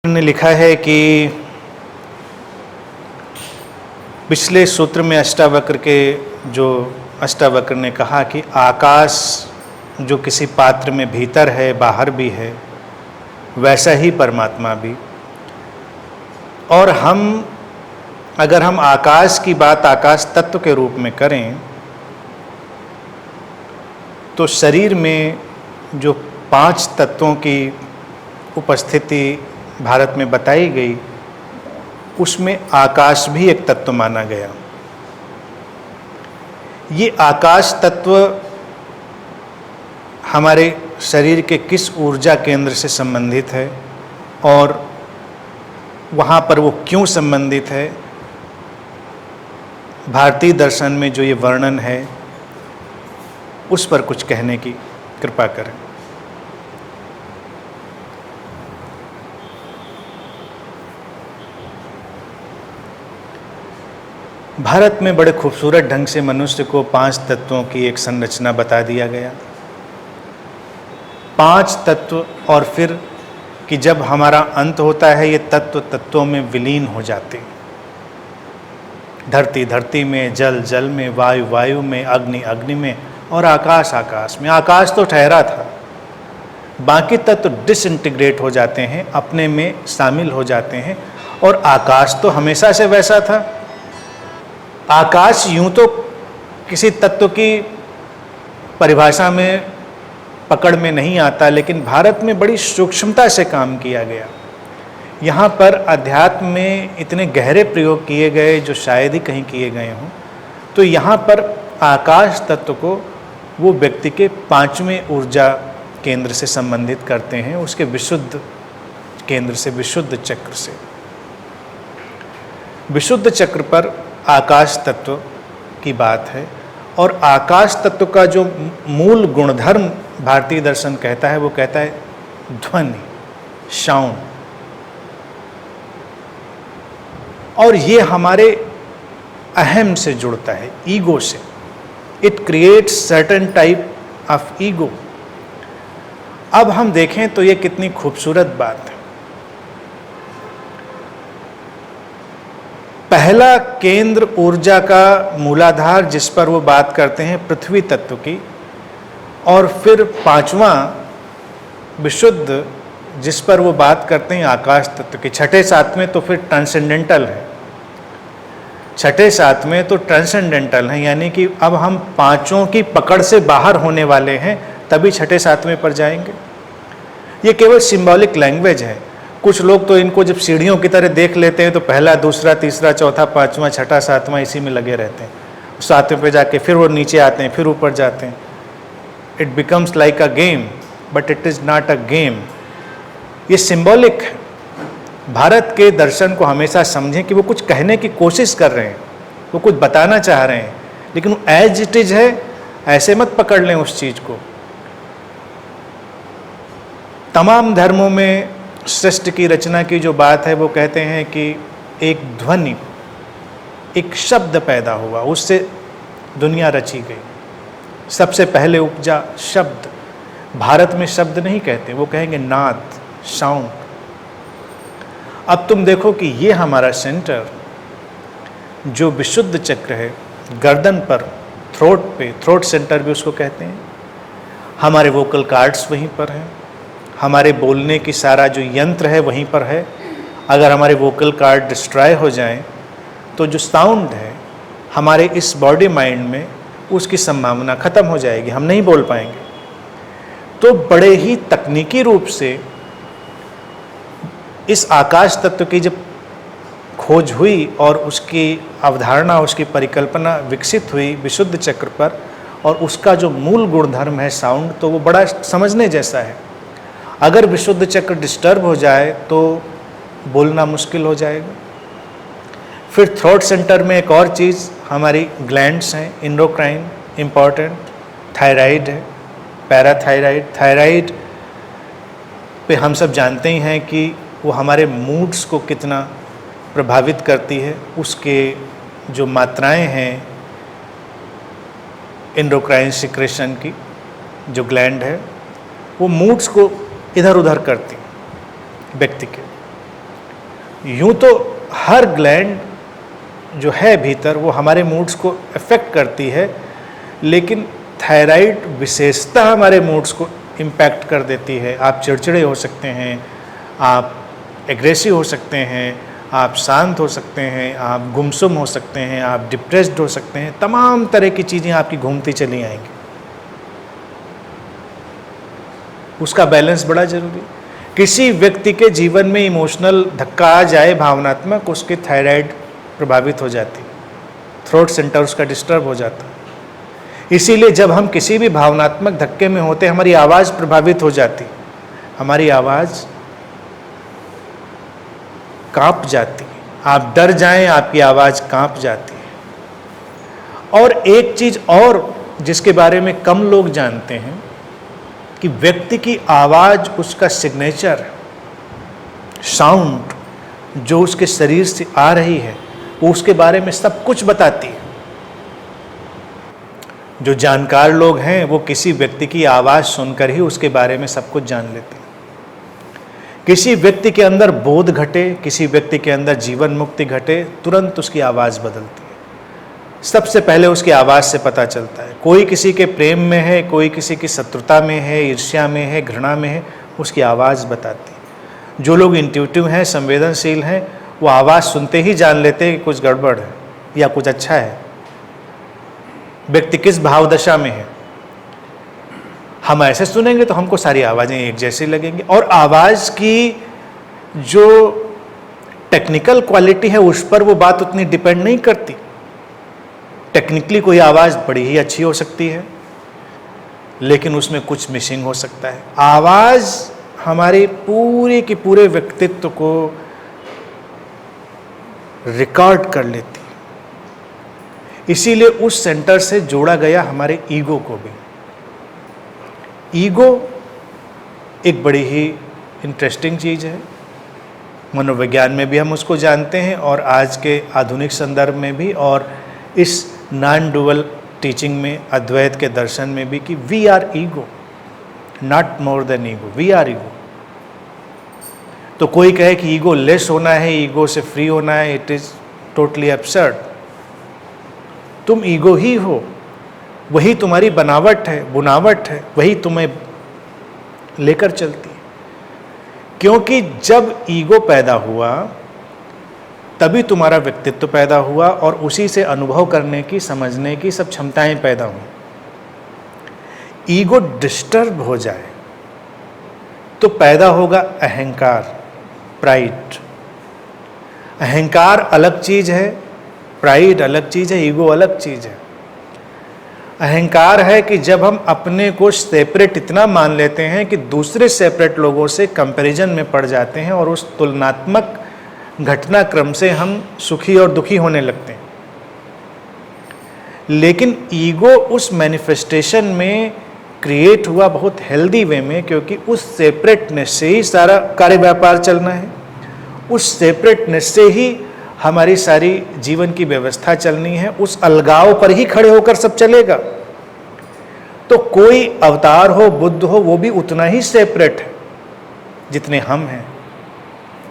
ने लिखा है कि पिछले सूत्र में अष्टावक्र के जो अष्टावक्र ने कहा कि आकाश जो किसी पात्र में भीतर है, बाहर भी है, वैसा ही परमात्मा भी। और अगर हम आकाश की बात आकाश तत्व के रूप में करें तो शरीर में जो 5 तत्वों की उपस्थिति भारत में बताई गई, उसमें आकाश भी एक तत्व माना गया। ये आकाश तत्व हमारे शरीर के किस ऊर्जा केंद्र से संबंधित है और वहाँ पर वो क्यों संबंधित है, भारतीय दर्शन में जो ये वर्णन है उस पर कुछ कहने की कृपा करें। भारत में बड़े खूबसूरत ढंग से मनुष्य को 5 तत्वों की एक संरचना बता दिया गया। 5 तत्व, और फिर कि जब हमारा अंत होता है ये तत्व तत्वों में विलीन हो जाते। धरती धरती में, जल जल में, वायु वायु में, अग्नि अग्नि में और आकाश आकाश में। आकाश तो ठहरा था, बाकी तत्व डिसइंटीग्रेट हो जाते हैं, अपने में शामिल हो जाते हैं। और आकाश तो हमेशा से वैसा था। आकाश यूं तो किसी तत्व की परिभाषा में पकड़ में नहीं आता, लेकिन भारत में बड़ी सूक्ष्मता से काम किया गया। यहाँ पर अध्यात्म में इतने गहरे प्रयोग किए गए जो शायद ही कहीं किए गए हों। तो यहाँ पर आकाश तत्व को वो व्यक्ति के 5वें ऊर्जा केंद्र से संबंधित करते हैं, उसके विशुद्ध केंद्र से, विशुद्ध चक्र से। विशुद्ध चक्र पर आकाश तत्व की बात है। और आकाश तत्व का जो मूल गुणधर्म भारतीय दर्शन कहता है, वो कहता है ध्वनि, साउंड। और ये हमारे अहम से जुड़ता है, ईगो से। It creates certain type of ego. अब हम देखें तो ये कितनी खूबसूरत बात है। पहला केंद्र ऊर्जा का मूलाधार जिस पर वो बात करते हैं पृथ्वी तत्व की, और फिर 5वां विशुद्ध जिस पर वो बात करते हैं आकाश तत्व की। 6ठे 7वें तो फिर ट्रांसेंडेंटल है। 6ठे 7वें तो ट्रांसेंडेंटल हैं, यानी कि अब हम 5 की पकड़ से बाहर होने वाले हैं, तभी 6ठे 7वें पर जाएंगे। ये केवल सिंबॉलिक लैंग्वेज है। कुछ लोग तो इनको जब सीढ़ियों की तरह देख लेते हैं तो पहला, दूसरा, तीसरा, चौथा, 5वां, 6ठा, 7वां इसी में लगे रहते हैं। 7वें पे जाके फिर वो नीचे आते हैं, फिर ऊपर जाते हैं। It becomes like a game, but it is not a game. ये सिंबॉलिक है। भारत के दर्शन को हमेशा समझें कि वो कुछ कहने की कोशिश कर रहे हैं, वो कुछ बताना चाह रहे हैं, लेकिन एज इट इज है ऐसे मत पकड़ लें उस चीज़ को। तमाम धर्मों में सृष्टि की रचना की जो बात है वो कहते हैं कि एक ध्वनि, एक शब्द पैदा हुआ, उससे दुनिया रची गई। सबसे पहले उपजा शब्द। भारत में शब्द नहीं कहते, वो कहेंगे नाद, साउंड। अब तुम देखो कि ये हमारा सेंटर जो विशुद्ध चक्र है, गर्दन पर, थ्रोट पे, थ्रोट सेंटर भी उसको कहते हैं। हमारे वोकल कार्ड्स वहीं पर हैं, हमारे बोलने की सारा जो यंत्र है वहीं पर है। अगर हमारे वोकल कार्ड डिस्ट्रॉय हो जाएं तो जो साउंड है हमारे इस बॉडी माइंड में, उसकी संभावना ख़त्म हो जाएगी, हम नहीं बोल पाएंगे। तो बड़े ही तकनीकी रूप से इस आकाश तत्व की जब खोज हुई और उसकी अवधारणा, उसकी परिकल्पना विकसित हुई विशुद्ध चक्र पर, और उसका जो मूल गुणधर्म है साउंड, तो वो बड़ा समझने जैसा है। अगर विशुद्ध चक्र डिस्टर्ब हो जाए तो बोलना मुश्किल हो जाएगा। फिर थ्रोट सेंटर में एक और चीज़ हमारी ग्लैंड्स हैं, एंडोक्राइन इम्पॉर्टेंट, थायराइड है, पैराथायराइड। थायराइड पे हम सब जानते ही हैं कि वो हमारे मूड्स को कितना प्रभावित करती है। उसके जो मात्राएं हैं एंडोक्राइन सिक्रेशन की, जो ग्लैंड है, वो मूड्स को इधर उधर करती व्यक्ति के। यूं तो हर ग्लैंड जो है भीतर वो हमारे मूड्स को अफेक्ट करती है, लेकिन थायराइड विशेषता हमारे मूड्स को इम्पैक्ट कर देती है। आप चिड़चिड़े हो सकते हैं, आप एग्रेसिव हो सकते हैं, आप शांत हो सकते हैं, आप गुमसुम हो सकते हैं, आप डिप्रेस्ड हो सकते हैं, तमाम तरह की चीज़ें आपकी घूमती चली आएंगी। उसका बैलेंस बड़ा जरूरी। किसी व्यक्ति के जीवन में इमोशनल धक्का आ जाए, भावनात्मक, उसके थायराइड प्रभावित हो जाती, थ्रोट सेंटर उसका डिस्टर्ब हो जाता। इसीलिए जब हम किसी भी भावनात्मक धक्के में होते, हमारी आवाज़ प्रभावित हो जाती, हमारी आवाज़ कांप जाती। आप डर जाएं, आपकी आवाज़ कांप जाती है। और एक चीज़ और जिसके बारे में कम लोग जानते हैं कि व्यक्ति की आवाज़ उसका सिग्नेचर साउंड जो उसके शरीर से आ रही है वो उसके बारे में सब कुछ बताती है। जो जानकार लोग हैं वो किसी व्यक्ति की आवाज़ सुनकर ही उसके बारे में सब कुछ जान लेते हैं। किसी व्यक्ति के अंदर बोध घटे, किसी व्यक्ति के अंदर जीवन मुक्ति घटे, तुरंत उसकी आवाज़ बदलती है। सबसे पहले उसकी आवाज़ से पता चलता है। कोई किसी के प्रेम में है, कोई किसी की शत्रुता में है, ईर्ष्या में है, घृणा में है, उसकी आवाज़ बताती है। जो लोग इंट्यूटिव हैं, संवेदनशील हैं, वो आवाज़ सुनते ही जान लेते हैं कि कुछ गड़बड़ है या कुछ अच्छा है। व्यक्ति किस भावदशा में है, हम ऐसे सुनेंगे तो हमको सारी आवाज़ें एक जैसी लगेंगी। और आवाज़ की जो टेक्निकल क्वालिटी है उस पर वो बात उतनी डिपेंड नहीं करती। टेक्निकली कोई आवाज़ बड़ी ही अच्छी हो सकती है, लेकिन उसमें कुछ मिसिंग हो सकता है। आवाज़ हमारे पूरे के पूरे व्यक्तित्व को रिकॉर्ड कर लेती है। इसीलिए उस सेंटर से जोड़ा गया हमारे ईगो को भी। ईगो एक बड़ी ही इंटरेस्टिंग चीज़ है। मनोविज्ञान में भी हम उसको जानते हैं और आज के आधुनिक संदर्भ में भी, और इस नॉन डुअल टीचिंग में, अद्वैत के दर्शन में भी, कि we are ego, not more than ego, we are ego. तो कोई कहे कि ईगो लेस होना है, ईगो से फ्री होना है, इट इज़ टोटली एब्सर्ड। तुम ईगो ही हो, वही तुम्हारी बनावट है, बुनावट है, वही तुम्हें लेकर चलती है। क्योंकि जब ईगो पैदा हुआ तभी तुम्हारा व्यक्तित्व पैदा हुआ और उसी से अनुभव करने की, समझने की सब क्षमताएं पैदा हुई। ईगो डिस्टर्ब हो जाए तो पैदा होगा अहंकार, प्राइड। अहंकार अलग चीज है, प्राइड अलग चीज है, ईगो अलग चीज है। अहंकार है कि जब हम अपने को सेपरेट इतना मान लेते हैं कि दूसरे सेपरेट लोगों से कंपैरिजन में पड़ जाते हैं और उस तुलनात्मक घटनाक्रम से हम सुखी और दुखी होने लगते हैं। लेकिन ईगो उस मैनिफेस्टेशन में क्रिएट हुआ बहुत हेल्दी वे में, क्योंकि उस सेपरेटनेस से ही सारा कार्य व्यापार चलना है, उस सेपरेटनेस से ही हमारी सारी जीवन की व्यवस्था चलनी है, उस अलगाव पर ही खड़े होकर सब चलेगा। तो कोई अवतार हो, बुद्ध हो, वो भी उतना ही सेपरेट है जितने हम हैं।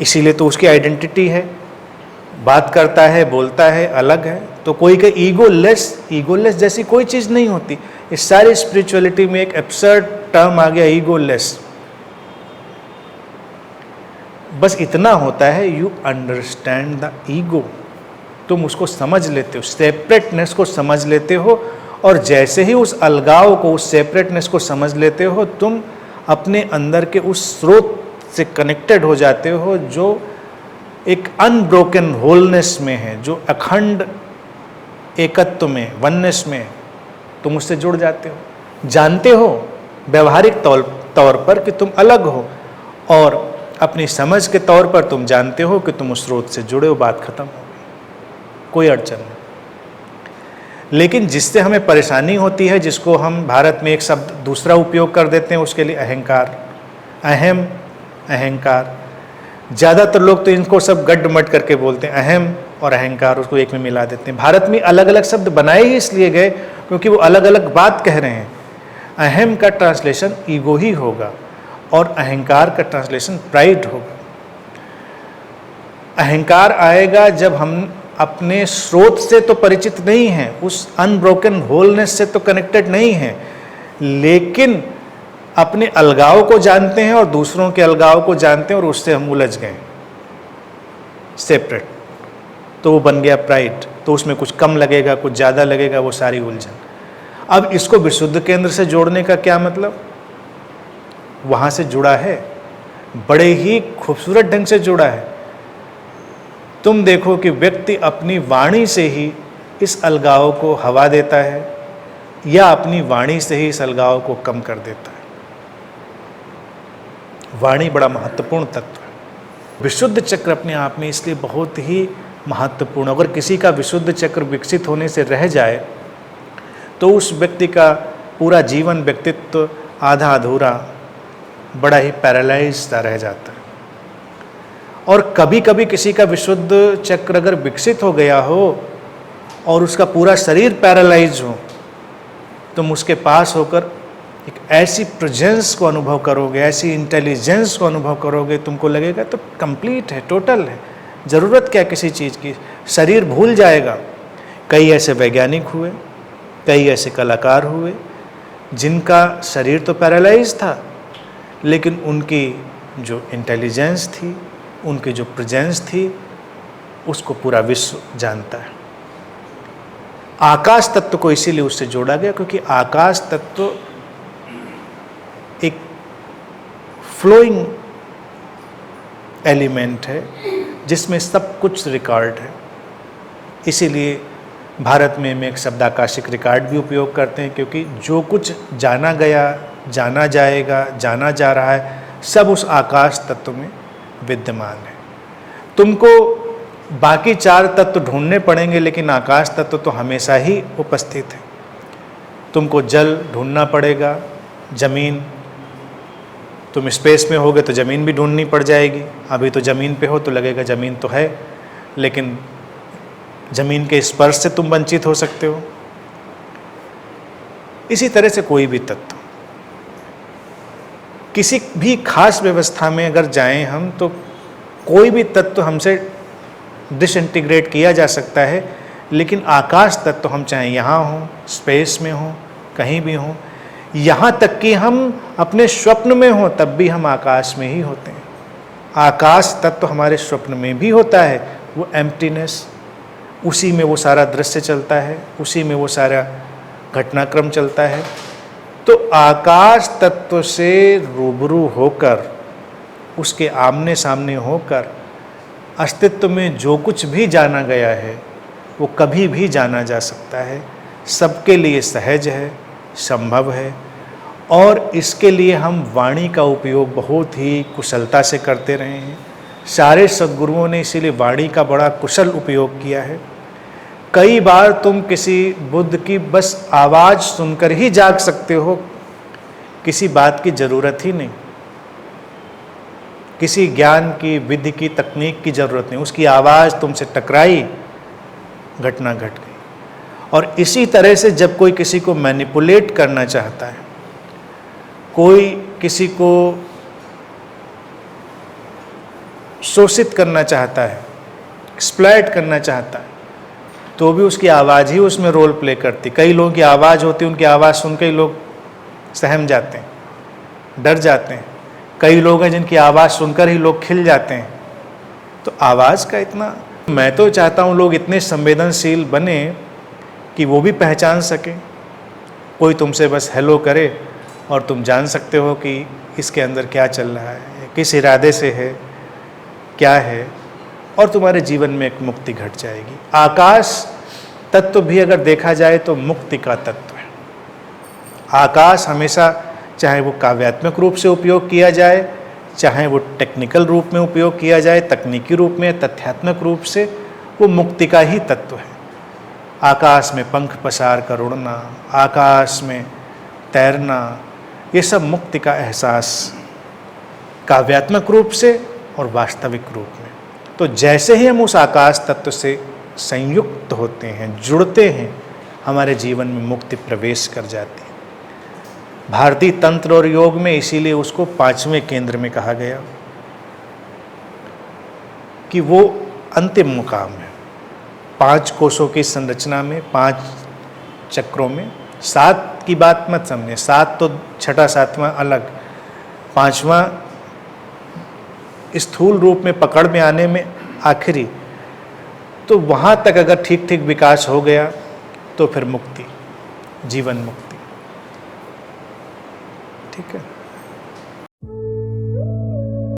इसीलिए तो उसकी आइडेंटिटी है, बात करता है, बोलता है, अलग है। तो कोई का ईगोलेस जैसी कोई चीज़ नहीं होती। इस सारी स्पिरिचुअलिटी में एक एब्सर्ड टर्म आ गया, ईगोलेस। बस इतना होता है, यू अंडरस्टैंड द ईगो, तुम उसको समझ लेते हो, सेपरेटनेस को समझ लेते हो। और जैसे ही उस अलगाव को, उस सेपरेटनेस को समझ लेते हो, तुम अपने अंदर के उस स्रोत से कनेक्टेड हो जाते हो जो एक अनब्रोकन होलनेस में है, जो अखंड एकत्व में, वननेस में। तुम उससे जुड़ जाते हो, जानते हो व्यवहारिक तौर पर कि तुम अलग हो, और अपनी समझ के तौर पर तुम जानते हो कि तुम उस स्रोत से जुड़े हो। बात खत्म हो गई, कोई अड़चन नहीं। लेकिन जिससे हमें परेशानी होती है, जिसको हम भारत में एक शब्द दूसरा उपयोग कर देते हैं उसके लिए, अहंकार, अहम, अहंकार। ज़्यादातर लोग तो इनको सब गड्ढ-मड्ढ करके बोलते हैं, अहम और अहंकार, उसको एक में मिला देते हैं। भारत में अलग अलग शब्द बनाए ही इसलिए गए क्योंकि वो अलग अलग बात कह रहे हैं। अहम का ट्रांसलेशन ईगो ही होगा और अहंकार का ट्रांसलेशन प्राइड होगा। अहंकार आएगा जब हम अपने स्रोत से तो परिचित नहीं हैं, उस अनब्रोकन होलनेस से तो कनेक्टेड नहीं हैं, लेकिन अपने अलगाव को जानते हैं और दूसरों के अलगाव को जानते हैं और उससे हम उलझ गए सेपरेट, तो वो बन गया प्राइड। तो उसमें कुछ कम लगेगा, कुछ ज़्यादा लगेगा, वो सारी उलझन। अब इसको विशुद्ध केंद्र से जोड़ने का क्या मतलब? वहाँ से जुड़ा है, बड़े ही खूबसूरत ढंग से जुड़ा है। तुम देखो कि व्यक्ति अपनी वाणी से ही इस अलगाव को हवा देता है या अपनी वाणी से ही इस अलगाव को कम कर देता है। वाणी बड़ा महत्वपूर्ण तत्व है। विशुद्ध चक्र अपने आप में इसलिए बहुत ही महत्वपूर्ण। अगर किसी का विशुद्ध चक्र विकसित होने से रह जाए तो उस व्यक्ति का पूरा जीवन, व्यक्तित्व आधा अधूरा, बड़ा ही पैरालाइज सा रह जाता है। और कभी कभी किसी का विशुद्ध चक्र अगर विकसित हो गया हो और उसका पूरा शरीर पैरालाइज हो, तुम उसके पास होकर एक ऐसी प्रेजेंस को अनुभव करोगे, ऐसी इंटेलिजेंस को अनुभव करोगे, तुमको लगेगा तो कंप्लीट है, टोटल है, ज़रूरत क्या किसी चीज़ की। शरीर भूल जाएगा। कई ऐसे वैज्ञानिक हुए, कई ऐसे कलाकार हुए जिनका शरीर तो पैरालाइज था, लेकिन उनकी जो इंटेलिजेंस थी, उनकी जो प्रेजेंस थी, उसको पूरा विश्व जानता है। आकाश तत्व को इसीलिए उससे जोड़ा गया क्योंकि आकाश तत्व एक फ्लोइंग एलिमेंट है जिसमें सब कुछ रिकॉर्ड है। इसीलिए भारत में हम एक शब्दाकाशिक रिकॉर्ड भी उपयोग करते हैं, क्योंकि जो कुछ जाना गया, जाना जाएगा, जाना जा रहा है, सब उस आकाश तत्व में विद्यमान है। तुमको बाकी 4 तत्व ढूंढने पड़ेंगे, लेकिन आकाश तत्व तो हमेशा ही उपस्थित है। तुमको जल ढूंढना पड़ेगा, जमीन, तुम स्पेस में होगे तो ज़मीन भी ढूंढनी पड़ जाएगी। अभी तो ज़मीन पे हो तो लगेगा ज़मीन तो है, लेकिन ज़मीन के स्पर्श से तुम वंचित हो सकते हो। इसी तरह से कोई भी तत्व, किसी भी खास व्यवस्था में अगर जाएं हम, तो कोई भी तत्व हमसे डिसइंटीग्रेट किया जा सकता है, लेकिन आकाश तत्व हम चाहे यहाँ हों, स्पेस में हों, कहीं भी हों, यहाँ तक कि हम अपने स्वप्न में हों तब भी हम आकाश में ही होते हैं। आकाश तत्व हमारे स्वप्न में भी होता है, वो एम्प्टीनेस, उसी में वो सारा दृश्य चलता है, उसी में वो सारा घटनाक्रम चलता है। तो आकाश तत्व से रूबरू होकर, उसके आमने सामने होकर अस्तित्व में जो कुछ भी जाना गया है वो कभी भी जाना जा सकता है, सबके लिए सहज है, संभव है। और इसके लिए हम वाणी का उपयोग बहुत ही कुशलता से करते रहे हैं। सारे सद्गुरुओं ने इसीलिए वाणी का बड़ा कुशल उपयोग किया है। कई बार तुम किसी बुद्ध की बस आवाज़ सुनकर ही जाग सकते हो, किसी बात की ज़रूरत ही नहीं, किसी ज्ञान की, विधि की, तकनीक की ज़रूरत नहीं। उसकी आवाज़ तुमसे टकराई, घटना घट गई। और इसी तरह से जब कोई किसी को मैनिपुलेट करना चाहता है, कोई किसी को शोषित करना चाहता है, एक्सप्लॉइट करना चाहता है, तो भी उसकी आवाज़ ही उसमें रोल प्ले करती। कई लोगों की आवाज़ होती है, उनकी आवाज़ सुनकर ही लोग सहम जाते हैं, डर जाते हैं। कई लोग हैं जिनकी आवाज़ सुनकर ही लोग खिल जाते हैं। तो आवाज़ का इतना, मैं तो चाहता हूँ लोग इतने संवेदनशील बने कि वो भी पहचान सकें। कोई तुमसे बस हेलो करे और तुम जान सकते हो कि इसके अंदर क्या चल रहा है, किस इरादे से है, क्या है, और तुम्हारे जीवन में एक मुक्ति घट जाएगी। आकाश तत्व भी अगर देखा जाए तो मुक्ति का तत्व है। आकाश हमेशा, चाहे वो काव्यात्मक रूप से उपयोग किया जाए, चाहे वो टेक्निकल रूप में उपयोग किया जाए, तकनीकी रूप में, तथ्यात्मक रूप से, वो मुक्ति का ही तत्व है। आकाश में पंख पसार कर उड़ना, आकाश में तैरना, ये सब मुक्ति का एहसास, काव्यात्मक रूप से और वास्तविक रूप में। तो जैसे ही हम उस आकाश तत्व से संयुक्त होते हैं, जुड़ते हैं, हमारे जीवन में मुक्ति प्रवेश कर जाती है। भारतीय तंत्र और योग में इसीलिए उसको 5वें केंद्र में कहा गया कि वो अंतिम मुकाम है। 5 कोशों की संरचना में, 5 चक्रों में 7 की बात मत समझे, 7 तो छठा सातवां अलग, 5वां स्थूल रूप में पकड़ में आने में आखिरी। तो वहाँ तक अगर ठीक ठीक विकास हो गया तो फिर मुक्ति, जीवन मुक्ति। ठीक है।